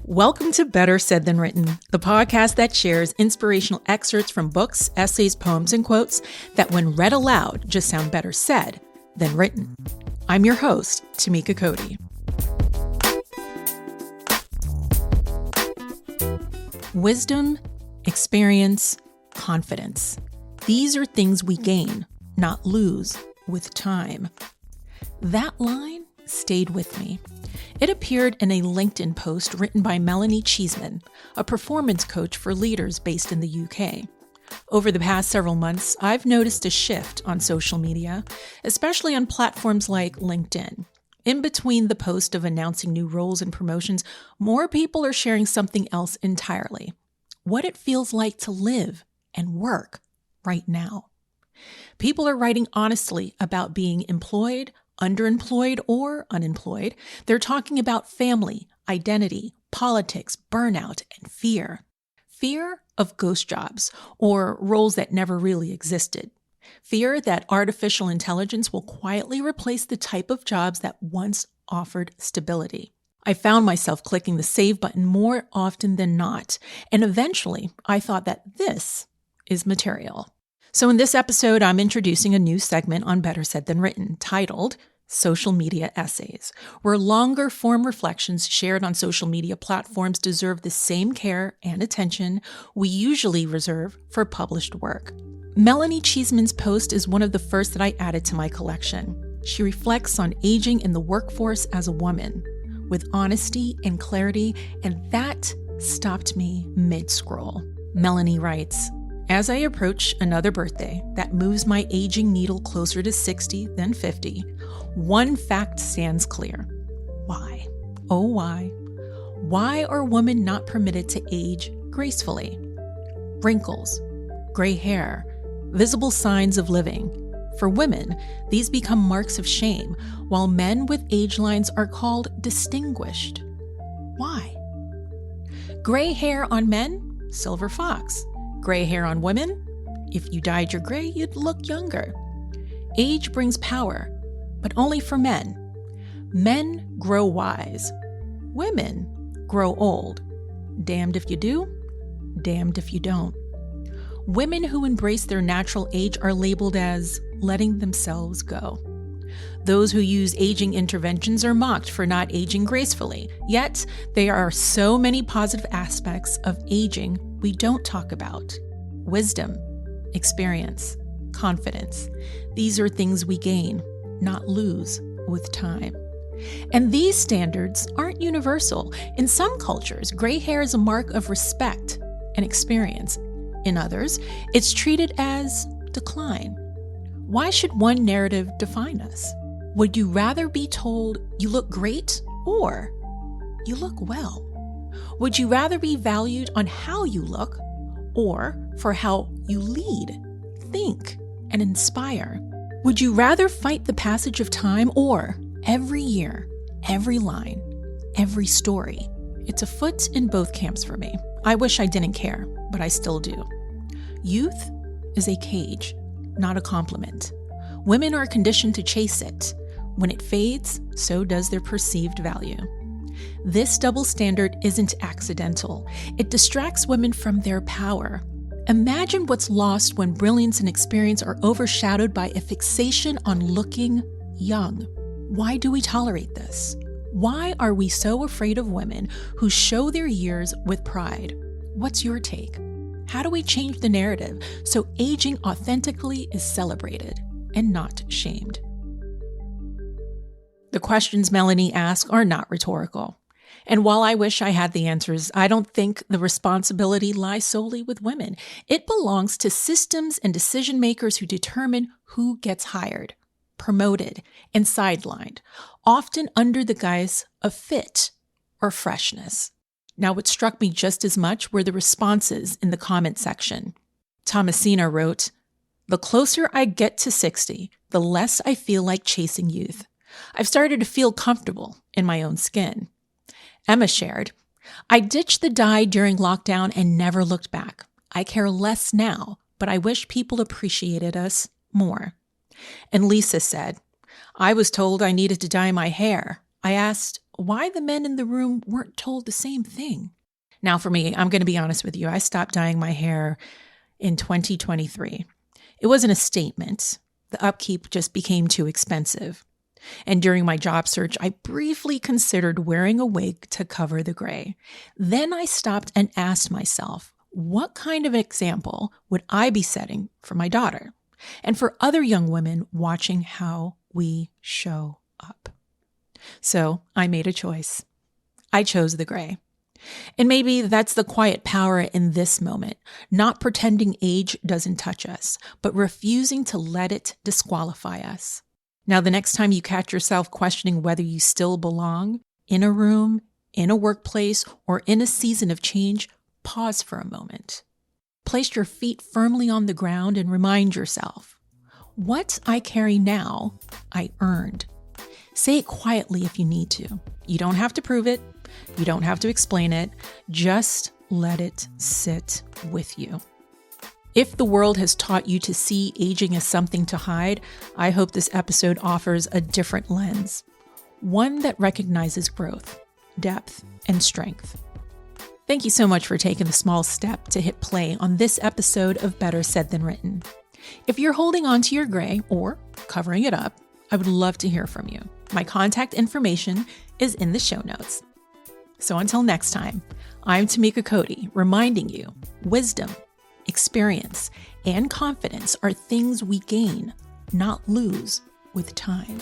Welcome to Better Said Than Written, the podcast that shares inspirational excerpts from books, essays, poems, and quotes that when read aloud just sound better said than written. I'm your host, Tamika Cody. Wisdom, experience, confidence. These are things we gain, not lose, with time. That line stayed with me. It appeared in a LinkedIn post written by Melanie Cheeseman, a performance coach for leaders based in the UK. Over the past several months, I've noticed a shift on social media, especially on platforms like LinkedIn. In between the post of announcing new roles and promotions, more people are sharing something else entirely. What it feels like to live and work right now. People are writing honestly about being employed, underemployed, or unemployed. They're talking about family, identity, politics, burnout, and fear. Fear of ghost jobs, or roles that never really existed. Fear that artificial intelligence will quietly replace the type of jobs that once offered stability. I found myself clicking the save button more often than not, and eventually I thought that this is material. So in this episode, I'm introducing a new segment on Better Said Than Written, titled Social Media Essays, where longer form reflections shared on social media platforms deserve the same care and attention we usually reserve for published work. Melanie Cheeseman's post is one of the first that I added to my collection. She reflects on aging in the workforce as a woman, with honesty and clarity, and that stopped me mid-scroll. Melanie writes, "As I approach another birthday that moves my aging needle closer to 60 than 50, one fact stands clear. Why? Oh, why? Why are women not permitted to age gracefully? Wrinkles, gray hair, visible signs of living. For women, these become marks of shame, while men with age lines are called distinguished. Why? Gray hair on men? Silver fox. Gray hair on women? If you dyed your gray, you'd look younger. Age brings power, but only for men. Men grow wise. Women grow old. Damned if you do, damned if you don't. Women who embrace their natural age are labeled as letting themselves go. Those who use aging interventions are mocked for not aging gracefully. Yet, there are so many positive aspects of aging we don't talk about. Wisdom, experience, confidence. These are things we gain, not lose, with time. And these standards aren't universal. In some cultures, gray hair is a mark of respect and experience. In others, it's treated as decline. Why should one narrative define us? Would you rather be told you look great or you look well? Would you rather be valued on how you look or for how you lead, think, and inspire? Would you rather fight the passage of time or every year, every line, every story? It's a foot in both camps for me. I wish I didn't care, but I still do. Youth is a cage, not a compliment. Women are conditioned to chase it. When it fades, so does their perceived value. This double standard isn't accidental. It distracts women from their power. Imagine what's lost when brilliance and experience are overshadowed by a fixation on looking young. Why do we tolerate this? Why are we so afraid of women who show their years with pride? What's your take? How do we change the narrative so aging authentically is celebrated and not shamed? The questions Melanie asks are not rhetorical. And while I wish I had the answers, I don't think the responsibility lies solely with women. It belongs to systems and decision makers who determine who gets hired, promoted, and sidelined, often under the guise of fit or freshness. Now, what struck me just as much were the responses in the comment section. Thomasina wrote, "The closer I get to 60, the less I feel like chasing youth. I've started to feel comfortable in my own skin." Emma shared, "I ditched the dye during lockdown and never looked back. I care less now, but I wish people appreciated us more." And Lisa said, "I was told I needed to dye my hair. I asked, why the men in the room weren't told the same thing. Now for me, I'm going to be honest with you. I stopped dyeing my hair in 2023. It wasn't a statement. The upkeep just became too expensive. And during my job search, I briefly considered wearing a wig to cover the gray. Then I stopped and asked myself, what kind of example would I be setting for my daughter and for other young women watching how we show up? So I made a choice. I chose the gray. And maybe that's the quiet power in this moment, not pretending age doesn't touch us, but refusing to let it disqualify us. Now, the next time you catch yourself questioning whether you still belong in a room, in a workplace, or in a season of change, pause for a moment. Place your feet firmly on the ground and remind yourself, what I carry now, I earned. Say it quietly if you need to. You don't have to prove it. You don't have to explain it. Just let it sit with you. If the world has taught you to see aging as something to hide, I hope this episode offers a different lens. One that recognizes growth, depth, and strength. Thank you so much for taking the small step to hit play on this episode of Better Said Than Written. If you're holding on to your gray or covering it up, I would love to hear from you. My contact information is in the show notes. So until next time, I'm Tamika Cody, reminding you, wisdom, experience, and confidence are things we gain, not lose, with time.